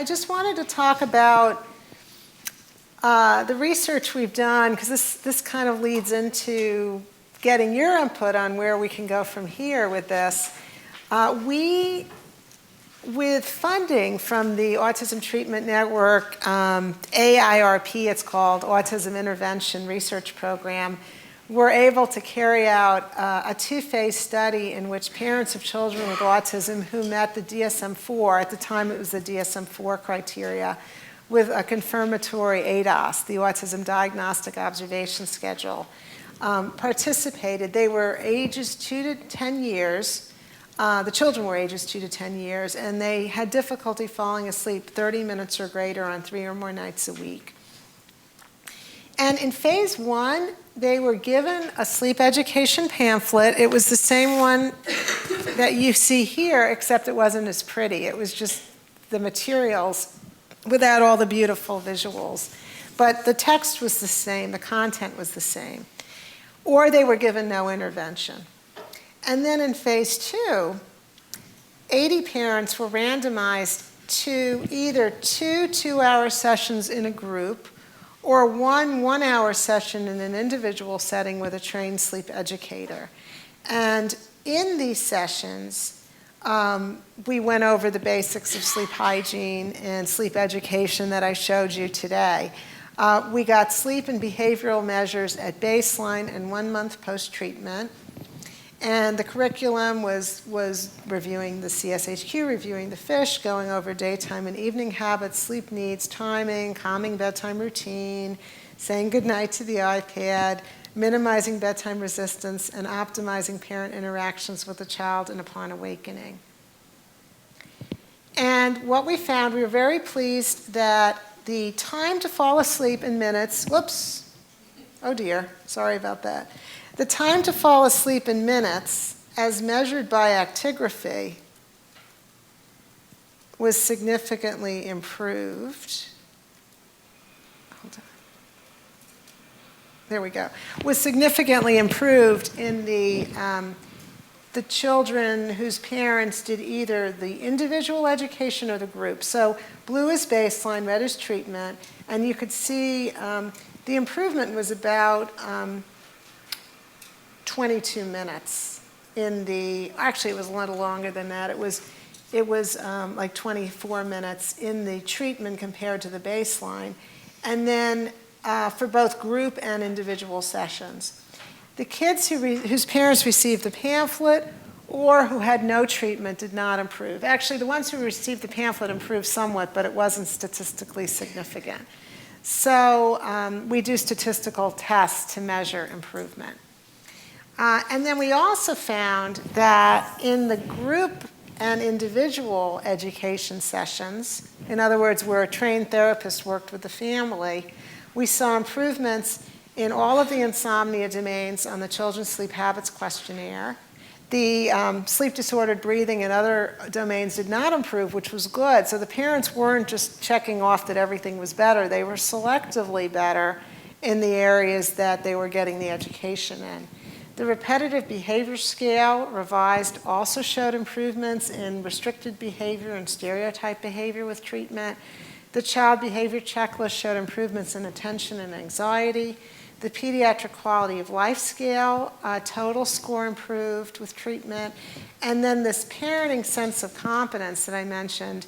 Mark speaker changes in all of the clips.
Speaker 1: I just wanted to talk about the research we've done, because this kind of leads into getting your input on where we can go from here with this. With funding from the Autism Treatment Network, AIRP it's called, Autism Intervention Research Program, we're able to carry out a two-phase study in which parents of children with autism who met the DSM-4, at the time it was the DSM-4 criteria, with a confirmatory ADOS, the Autism Diagnostic Observation Schedule, participated. They were ages 2 to 10 years. The children were ages 2 to 10 years, and they had difficulty falling asleep 30 minutes or greater on 3 or more nights a week. And in phase 1, they were given a sleep education pamphlet. It was the same one that you see here, except it wasn't as pretty. It was just the materials without all the beautiful visuals. But the text was the same, the content was the same. Or they were given no intervention. And then in phase 2, 80 parents were randomized to either 2 two-hour sessions in a group or 1 one-hour session in an individual setting with a trained sleep educator. And in these sessions, we went over the basics of sleep hygiene and sleep education that I showed you today. We got sleep and behavioral measures at baseline and 1 month post-treatment. And the curriculum was reviewing the CSHQ, reviewing the fish, going over daytime and evening habits, sleep needs, timing, calming bedtime routine, saying goodnight to the iPad, minimizing bedtime resistance, and optimizing parent interactions with the child and upon awakening. And what we found, we were very pleased that the time to fall asleep in minutes, whoops, oh dear, sorry about that. The time to fall asleep in minutes, as measured by actigraphy, was significantly improved. Hold on. There we go. Was significantly improved in the children whose parents did either the individual education or the group. So blue is baseline, red is treatment, and you could see the improvement was about 22 minutes in the, actually it was a little longer than that. It was like 24 minutes in the treatment compared to the baseline. And then for both group and individual sessions. The kids whose parents received the pamphlet or who had no treatment did not improve. Actually, the ones who received the pamphlet improved somewhat, but it wasn't statistically significant. So we do statistical tests to measure improvement. And then we also found that in the group and individual education sessions, in other words, where a trained therapist worked with the family, we saw improvements in all of the insomnia domains on the Children's Sleep Habits Questionnaire. The sleep disordered breathing and other domains did not improve, which was good. So the parents weren't just checking off that everything was better. They were selectively better in the areas that they were getting the education in. The repetitive behavior scale revised also showed improvements in restricted behavior and stereotype behavior with treatment. The child behavior checklist showed improvements in attention and anxiety. The pediatric quality of life scale, total score improved with treatment. And then this parenting sense of competence that I mentioned,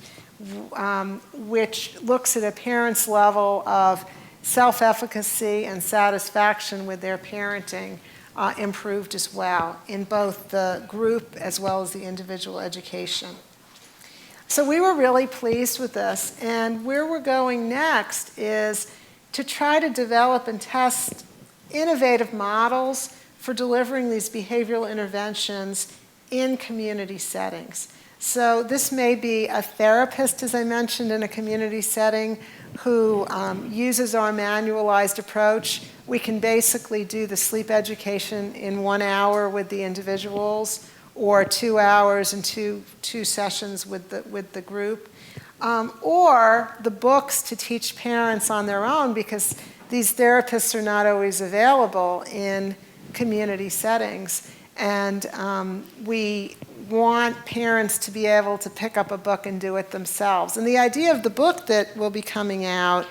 Speaker 1: which looks at a parent's level of self-efficacy and satisfaction with their parenting, improved as well in both the group as well as the individual education. So we were really pleased with this, and where we're going next is to try to develop and test innovative models for delivering these behavioral interventions in community settings. So this may be a therapist, as I mentioned, in a community setting who uses our manualized approach. We can basically do the sleep education in 1 hour with the individuals, or 2 hours and two sessions with the group, or the books to teach parents on their own, because these therapists are not always available in community settings. And we want parents to be able to pick up a book and do it themselves. And the idea of the book that will be coming out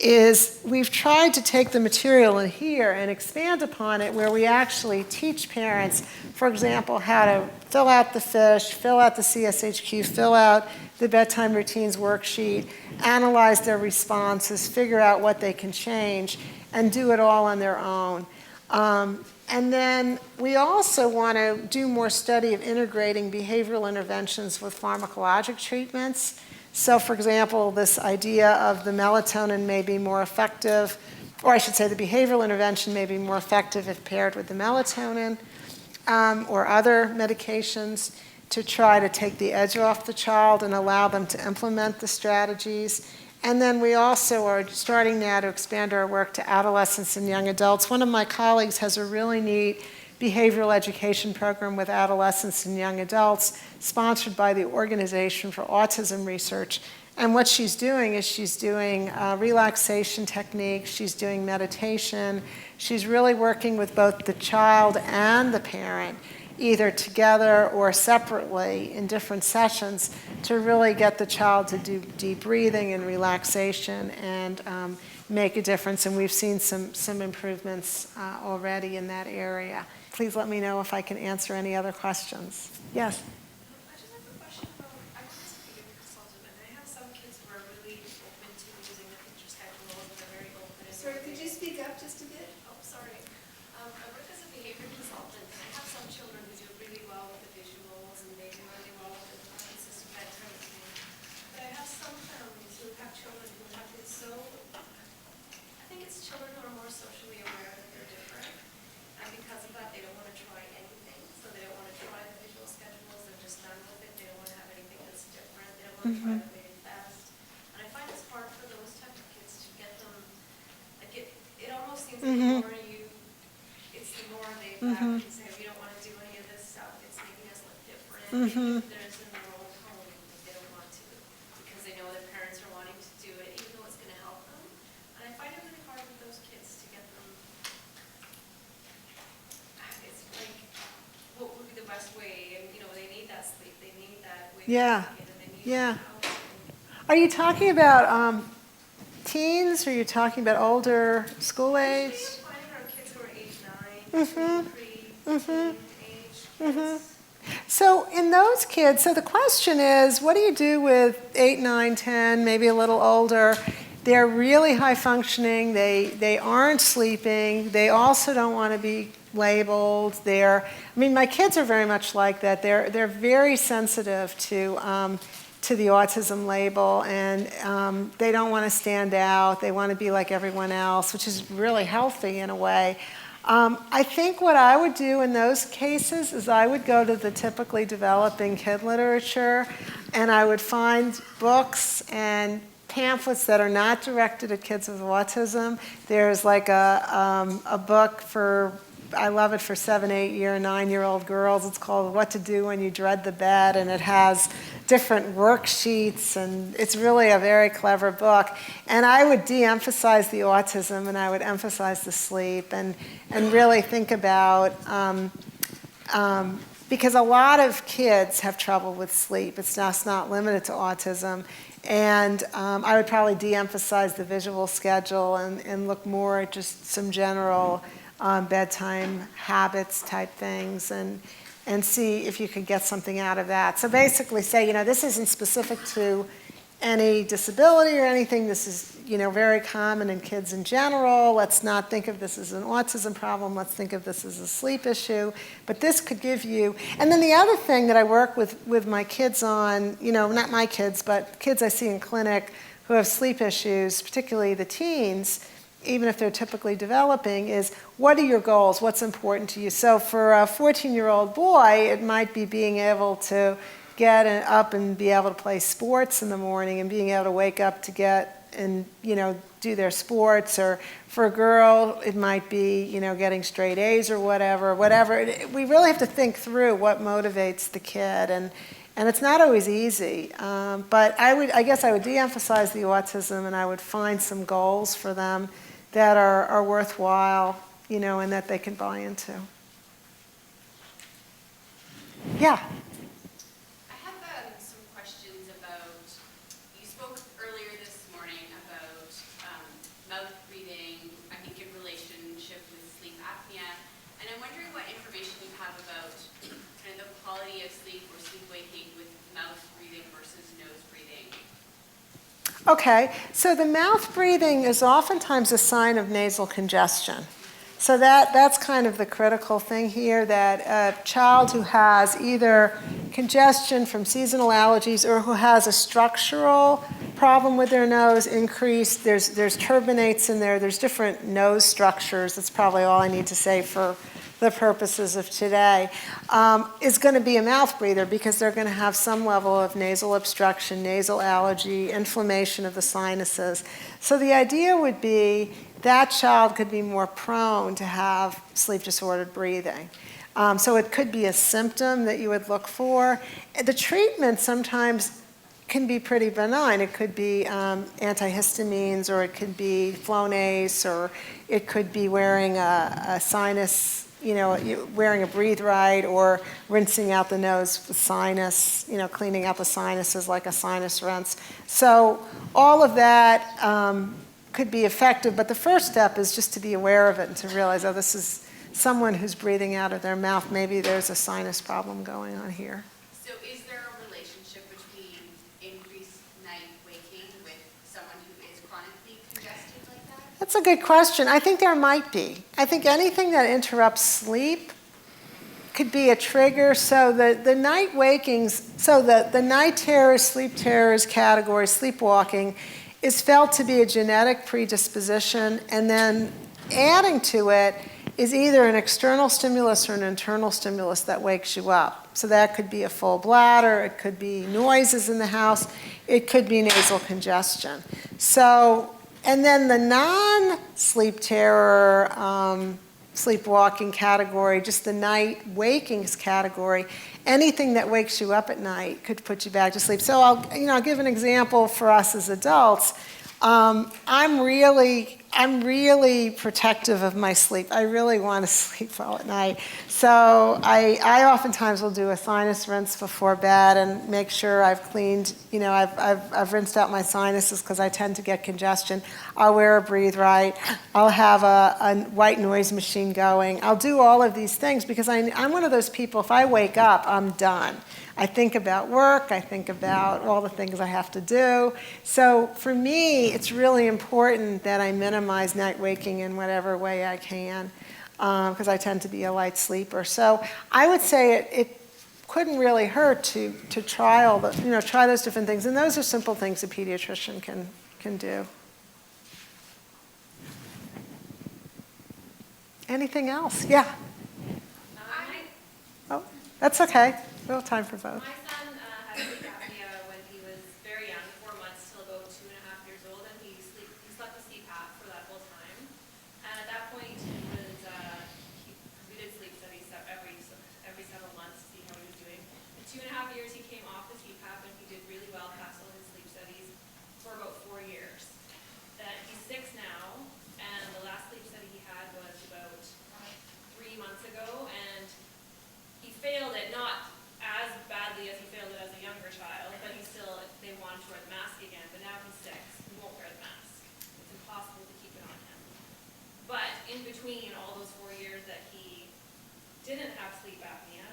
Speaker 1: is we've tried to take the material in here and expand upon it, where we actually teach parents, for example, how to fill out the fish, fill out the CSHQ, fill out the bedtime routines worksheet, analyze their responses, figure out what they can change, and do it all on their own. And then we also want to do more study of integrating behavioral interventions with pharmacologic treatments. So, for example, this idea of the melatonin may be more effective, or I should say the behavioral intervention may be more effective if paired with the melatonin or other medications, to try to take the edge off the child and allow them to implement the strategies. And then we also are starting now to expand our work to adolescents and young adults. One of my colleagues has a really neat behavioral education program with adolescents and young adults, sponsored by the Organization for Autism Research. And what she's doing is she's doing relaxation techniques, she's doing meditation, she's really working with both the child and the parent, either together or separately in different sessions, to really get the child to do deep breathing and relaxation and make a difference. And we've seen some improvements already in that area. Please let me know if I can answer any other questions. Yes?
Speaker 2: I just have a question about, I was a behavior consultant, and I have some kids who are really open to using the picture schedule, and they're very open.
Speaker 3: Sorry, could you speak up just a bit?
Speaker 2: Oh, sorry. I work as a behavior consultant, and I have some children who do really well with the visuals, and they do really well with the consistent bedtime routine. But I have some families who have children who have been so, I think it's children who are more socially aware that they're different. And because of that, they don't want to try anything. So they don't want to try the visual schedules. They're just done with it. They don't want to have anything that's different. They don't want to try the way fast. And I find it's hard for those type of kids to get them, like it almost seems like the more it's the more they back and say, we don't want to do any of this stuff. It's making us look different. There's in their own home, but they don't want to because they know their parents are wanting to do it, even though it's going to help them. And I find it really hard with those kids to get them. It's like, what would be the best way? And they need that sleep. They need that way.
Speaker 1: Yeah.
Speaker 2: And they need
Speaker 1: Yeah.
Speaker 2: that out.
Speaker 1: Are you talking about teens, or are you talking about older school age?
Speaker 2: Usually I'm finding around kids who are age 9, pre-teen age kids.
Speaker 1: So in those kids, so the question is, what do you do with 8, 9, 10, maybe a little older? They're really high functioning, they aren't sleeping, they also don't want to be labeled. My kids are very much like that. They're very sensitive to the autism label, and they don't want to stand out. They want to be like everyone else, which is really healthy in a way. I think what I would do in those cases is I would go to the typically developing kid literature, and I would find books and pamphlets that are not directed at kids with autism. There's like a book for, I love it, for 7, 8, 9-year-old girls. It's called What to Do When You Dread the Bed, and it has different worksheets, and it's really a very clever book. And I would de-emphasize the autism, and I would emphasize the sleep, and really think about, because a lot of kids have trouble with sleep. It's just not limited to autism. And I would probably de-emphasize the visual schedule and look more at just some general bedtime habits type things, and see if you could get something out of that. So basically say, this isn't specific to any disability or anything. This is, very common in kids in general. Let's not think of this as an autism problem. Let's think of this as a sleep issue. But this could give you, and then the other thing that I work with my kids on, not my kids, but kids I see in clinic who have sleep issues, particularly the teens, even if they're typically developing, is what are your goals? What's important to you? So for a 14-year-old boy, it might be being able to get up and be able to play sports in the morning, and being able to wake up to get and do their sports. Or for a girl, it might be getting straight A's or whatever. We really have to think through what motivates the kid, and it's not always easy. But I guess I would de-emphasize the autism, and I would find some goals for them that are worthwhile, and that they can buy into. Yeah. Okay, so the mouth breathing is oftentimes a sign of nasal congestion. So that's kind of the critical thing here, that a child who has either congestion from seasonal allergies or who has a structural problem with their nose increased, there's turbinates in there, there's different nose structures, that's probably all I need to say for the purposes of today, is going to be a mouth breather because they're going to have some level of nasal obstruction, nasal allergy, inflammation of the sinuses. So the idea would be that child could be more prone to have sleep disordered breathing. So it could be a symptom that you would look for. The treatment sometimes can be pretty benign. It could be antihistamines, or it could be Flonase, or it could be wearing a sinus, wearing a breathe right, or rinsing out the nose with sinus, cleaning out the sinuses like a sinus rinse. So all of that could be effective, but the first step is just to be aware of it and to realize, oh, this is someone who's breathing out of their mouth. Maybe there's a sinus problem going on here.
Speaker 4: So is there a relationship between increased night waking with someone who is chronically congested like that?
Speaker 1: That's a good question. I think there might be. I think anything that interrupts sleep could be a trigger. So the night wakings, so the night terrors, sleep terrors category, sleepwalking, is felt to be a genetic predisposition, and then adding to it is either an external stimulus or an internal stimulus that wakes you up. So that could be a full bladder, it could be noises in the house, it could be nasal congestion. So, and then the non-sleep terror, sleepwalking category, just the night wakings category, anything that wakes you up at night could put you back to sleep. So I'll give an example for us as adults. I'm really protective of my sleep. I really want to sleep well at night. So I oftentimes will do a sinus rinse before bed and make sure I've cleaned, I've rinsed out my sinuses because I tend to get congestion. I'll wear a breathe right. I'll have a white noise machine going. I'll do all of these things because I'm one of those people, if I wake up, I'm done. I think about work, I think about all the things I have to do. So for me, it's really important that I minimize night waking in whatever way I can, because I tend to be a light sleeper. So I would say it couldn't really hurt to try try those different things. And those are simple things a pediatrician can do. Anything else? Yeah. Oh, that's okay. We'll have time for both.
Speaker 2: My son had sleep apnea when he was very young, 4 months till about 2.5 years old, and he slept with CPAP for that whole time. And at that point, we did sleep studies every several months to see how he was doing. In 2.5 years, he came off the CPAP, and he did really well, passed all his sleep studies for about 4 years. Then he's 6 now, and the last sleep study he had was about 3 months ago, and he failed it, not as badly as he failed it as a younger child, but they wanted to wear the mask again, but now he's 6, he won't wear the mask. It's impossible to keep it on him. But in between all those 4 years that he didn't have sleep apnea,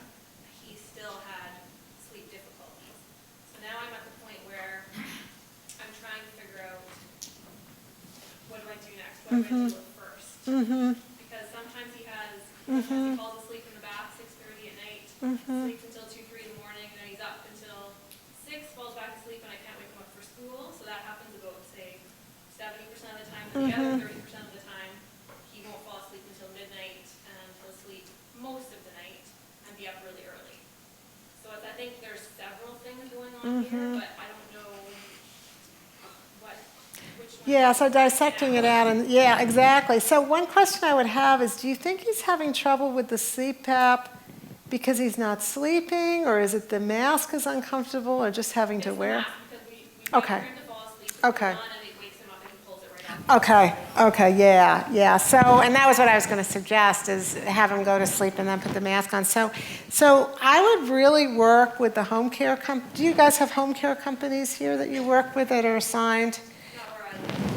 Speaker 2: he still had sleep difficulties. So now I'm at the point where I'm trying to figure out, what do I do next? What do I do first? Because sometimes he falls asleep in the bath 6:30 at night, sleeps until 2-3 in the morning, and then he's up until 6, falls back asleep, and I can't wake him up for school. So that happens about, say, 70% of the time. And the other 30% of the time, he won't fall asleep until midnight, and he'll sleep most of the night and be up really early. So I think there's several things going on here, but I don't know which one.
Speaker 1: Yeah, so dissecting it out, and yeah, exactly. So one question I would have is, do you think he's having trouble with the CPAP because he's not sleeping, or is it the mask is uncomfortable, or just having to wear? Okay. Okay. Okay, yeah. So, and that was what I was going to suggest, is have him go to sleep and then put the mask on. So I would really work with the home care do you guys have home care companies here that you work with that are assigned?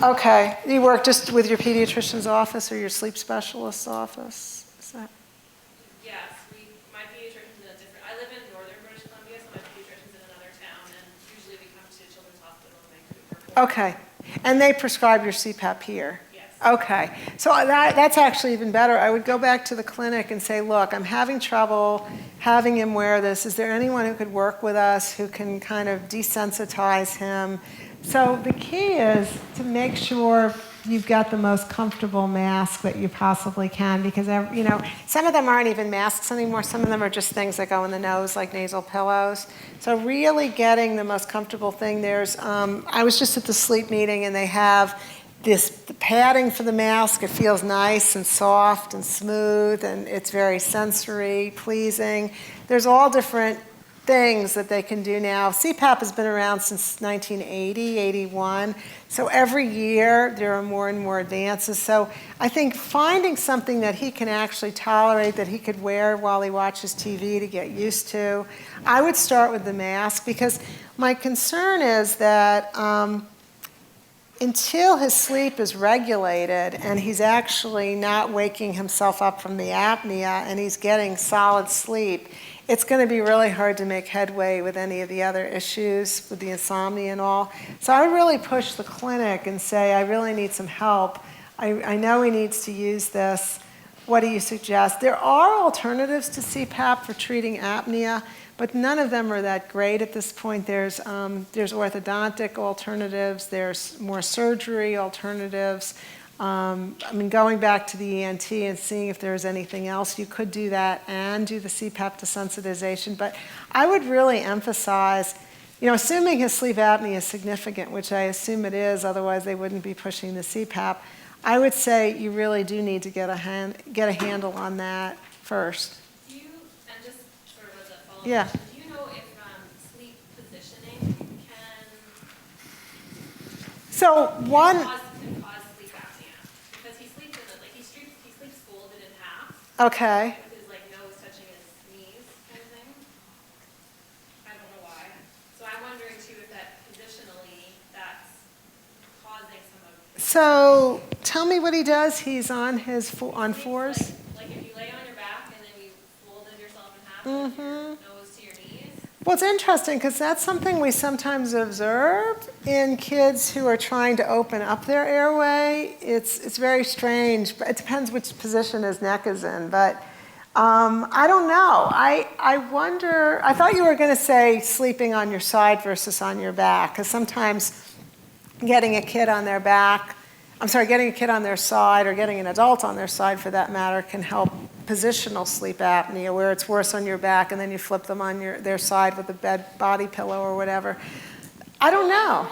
Speaker 1: Okay, you work just with your pediatrician's office or your sleep specialist's office? Is that?
Speaker 2: Yes, my pediatrician's in a different, I live in northern British Columbia, so my pediatrician's in another town, and usually we come to Children's Hospital in Vancouver.
Speaker 1: Okay. And they prescribe your CPAP here?
Speaker 2: Yes.
Speaker 1: Okay. So that's actually even better. I would go back to the clinic and say, look, I'm having trouble having him wear this. Is there anyone who could work with us who can kind of desensitize him? So the key is to make sure you've got the most comfortable mask that you possibly can, because some of them aren't even masks anymore. Some of them are just things that go in the nose, like nasal pillows. So really getting the most comfortable thing. I was just at the sleep meeting, and they have the padding for the mask. It feels nice and soft and smooth, and it's very sensory pleasing. There's all different things that they can do now. CPAP has been around since 1980, 81. So every year there are more and more advances. So I think finding something that he can actually tolerate, that he could wear while he watches TV to get used to. I would start with the mask, because my concern is that until his sleep is regulated and he's actually not waking himself up from the apnea and he's getting solid sleep, it's going to be really hard to make headway with any of the other issues, with the insomnia and all. So I would really push the clinic and say, I really need some help. I know he needs to use this. What do you suggest? There are alternatives to CPAP for treating apnea, but none of them are that great at this point. There's orthodontic alternatives. There's more surgery alternatives. Going back to the ENT and seeing if there's anything else, you could do that and do the CPAP desensitization. But I would really emphasize, assuming his sleep apnea is significant, which I assume it is, otherwise they wouldn't be pushing the CPAP, I would say you really do need to get a handle on that first.
Speaker 2: Do you, and just sort of as a follow-up
Speaker 1: Yeah.
Speaker 2: question, do you know if sleep positioning can cause sleep apnea? Because he sleeps he sleeps folded in half.
Speaker 1: Okay.
Speaker 2: With his nose touching his knees kind of thing. I don't know why. So I'm wondering too if that positionally that's causing some of.
Speaker 1: So tell me what he does. He's on his on fours.
Speaker 2: Like if you lay on your back and then you folded yourself in half with your nose to your knees.
Speaker 1: Well, it's interesting because that's something we sometimes observe in kids who are trying to open up their airway. It's very strange, but it depends which position his neck is in. But I don't know. I wonder, I thought you were going to say sleeping on your side versus on your back, because sometimes getting a kid on their side, or getting an adult on their side for that matter, can help positional sleep apnea, where it's worse on your back and then you flip them on their side with a body pillow or whatever. I don't know.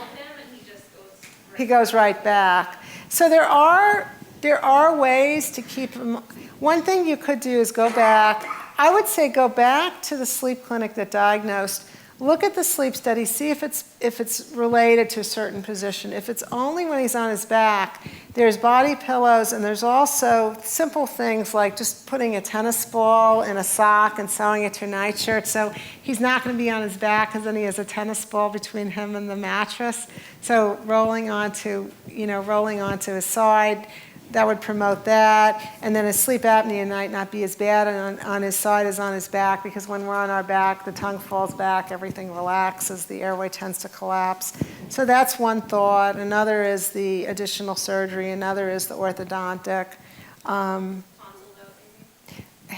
Speaker 1: He goes right back. So there are ways to keep him. One thing you could do is go back. I would say go back to the sleep clinic that diagnosed. Look at the sleep study, see if it's related to a certain position. If it's only when he's on his back, there's body pillows, and there's also simple things like just putting a tennis ball in a sock and sewing it to a nightshirt. So he's not going to be on his back because then he has a tennis ball between him and the mattress. So rolling onto his side, that would promote that. And then his sleep apnea might not be as bad on his side as on his back, because when we're on our back, the tongue falls back, everything relaxes, the airway tends to collapse. So that's one thought. Another is the additional surgery. Another is the orthodontic.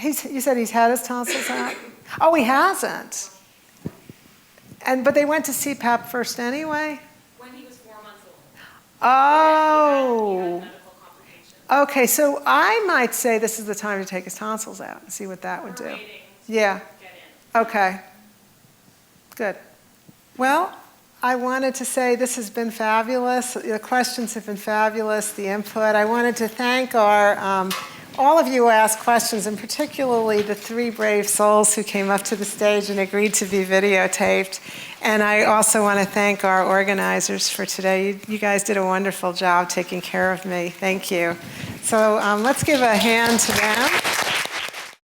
Speaker 1: You said he's had his tonsils out? Oh, he hasn't. But they went to CPAP first anyway?
Speaker 2: When he was 4 months old.
Speaker 1: Oh.
Speaker 2: He had medical complications.
Speaker 1: Okay, so I might say this is the time to take his tonsils out and see what that would do.
Speaker 2: Waiting to
Speaker 1: Yeah.
Speaker 2: get in.
Speaker 1: Okay. Good. Well, I wanted to say this has been fabulous. The questions have been fabulous, the input. I wanted to thank all of you who asked questions, and particularly the 3 brave souls who came up to the stage and agreed to be videotaped. And I also want to thank our organizers for today. You guys did a wonderful job taking care of me. Thank you. So let's give a hand to them.